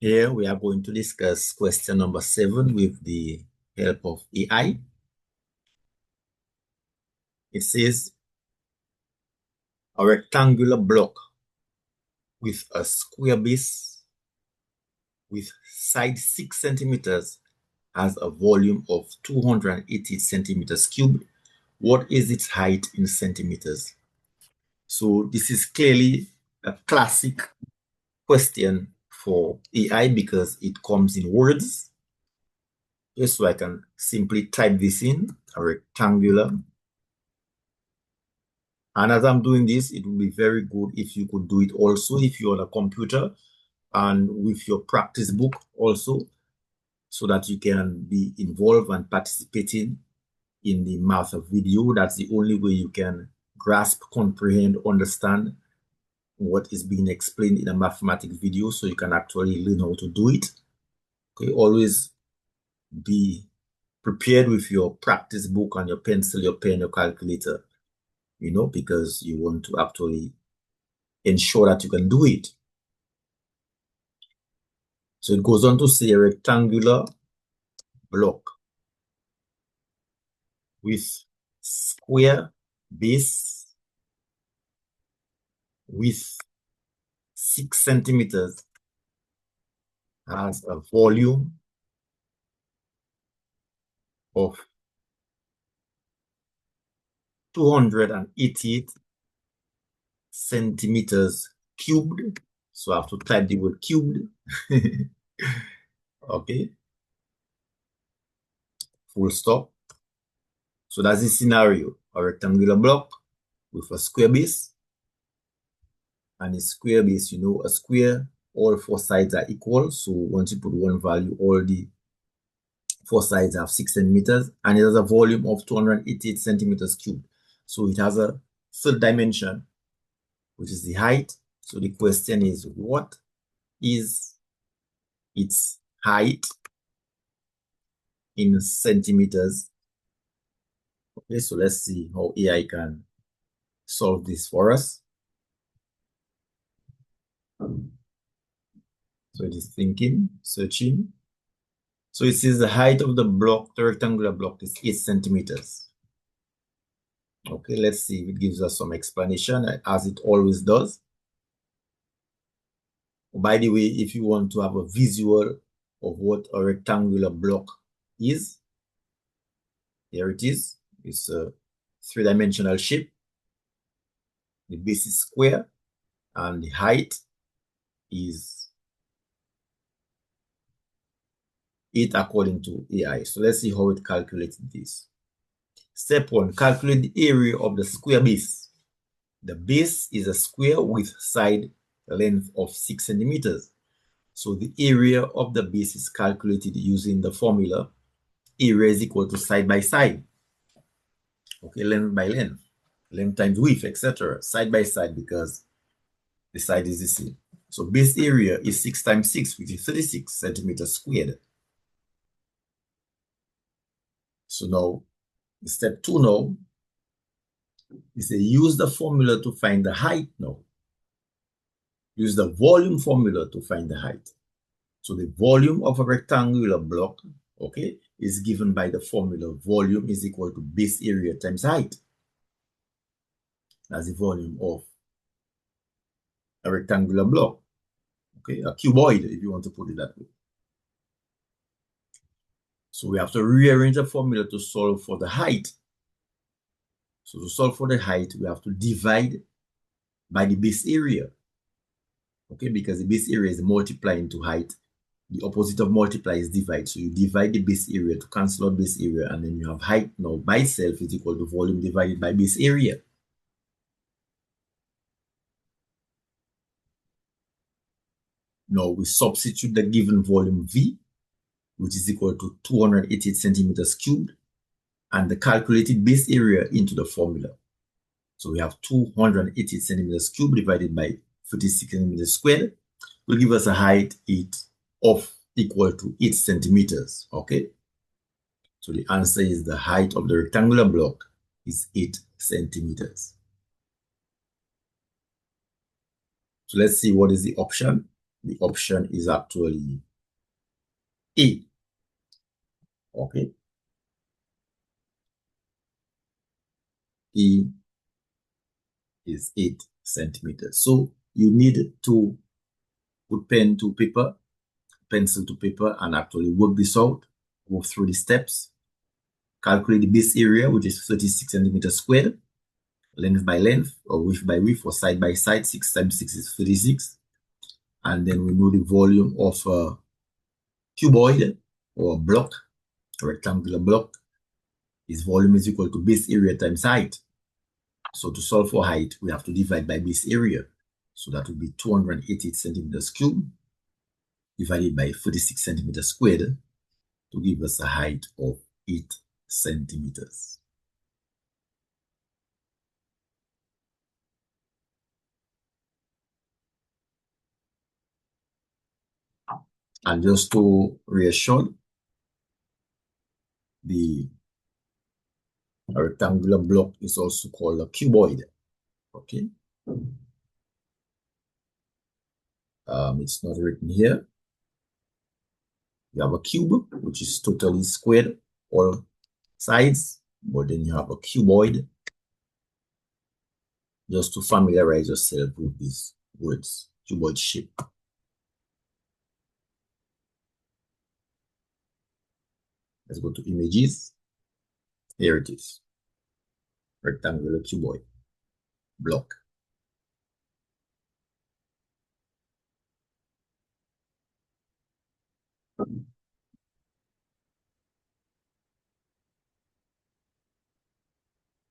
Here we are going to discuss question number 7 with the help of AI. It says a rectangular block with a square base with side 6 centimeters has a volume of 280 centimeters cubed. What is its height in centimeters? So this is clearly a classic question for AI because it comes in words. Just so I can simply type this in, a rectangular. And as I'm doing this, it would be very good if you could do it also if you're on a computer and with your practice book also, so that you can be involved and participating in the math of video. That's the only way you can grasp, comprehend, understand what is being explained in a mathematics video, so you can actually learn how to do it. Okay, always be prepared with your practice book and your pencil, your pen, your calculator, because you want to actually ensure that you can do it. So it goes on to say a rectangular block with square base with 6 centimeters has a volume of 288 centimeters cubed. So I have to type the word cubed. Okay. Full stop. So that's the scenario. A rectangular block with a square base. And a square base, a square, all 4 sides are equal. So once you put one value, all the 4 sides have 6 centimeters. And it has a volume of 288 centimeters cubed. So it has a third dimension, which is the height. So the question is, what is its height in centimeters? Okay, so let's see how AI can solve this for us. So it is thinking, searching. So it says the height of the block, the rectangular block, is 8 centimeters. Okay, let's see if it gives us some explanation, as it always does. By the way, if you want to have a visual of what a rectangular block is, here it is. It's a 3-dimensional shape. The base is square, and the height is 8 according to AI. So let's see how it calculates this. Step 1, calculate the area of the square base. The base is a square with side length of 6 centimeters. So the area of the base is calculated using the formula area is equal to side by side. Okay, length by length, length times width, etc. Side by side, because the side is the same. So base area is 6 times 6, which is 36 centimeters squared. So now, step 2 now, we say use the formula to find the height now. Use the volume formula to find the height. So the volume of a rectangular block, okay, is given by the formula volume is equal to base area times height. That's the volume of a rectangular block, okay, a cuboid, if you want to put it that way. So we have to rearrange the formula to solve for the height. So to solve for the height, we have to divide by the base area, okay, because the base area is multiplying to height. The opposite of multiply is divide. So you divide the base area to cancel out base area, and then you have height now by itself is equal to volume divided by base area. Now we substitute the given volume V, which is equal to 288 centimeters cubed, and the calculated base area into the formula. So we have 280 centimeters cubed divided by 56 centimeters squared will give us a height of equal to 8 centimeters. Okay. So the answer is the height of the rectangular block is 8 centimeters. So let's see what is the option. The option is actually A. Okay. E is 8 centimeters. So you need to put pen to paper, pencil to paper, and actually work this out, go through the steps, calculate the base area, which is 36 centimeters squared, length by length, or width by width, or side by side. 6 times 6 is 36. And then we know the volume of a cuboid or block, a rectangular block. Its volume is equal to base area times height. So to solve for height, we have to divide by base area. So that would be 288 centimeters cubed divided by 46 centimeters squared to give us a height of 8 centimeters. And just to reassure, the rectangular block is also called a cuboid. Okay. It's not written here. You have a cube, which is totally squared, all sides, but then you have a cuboid, just to familiarize yourself with these words, cuboid shape. Let's go to images. Here it is, rectangular cuboid block.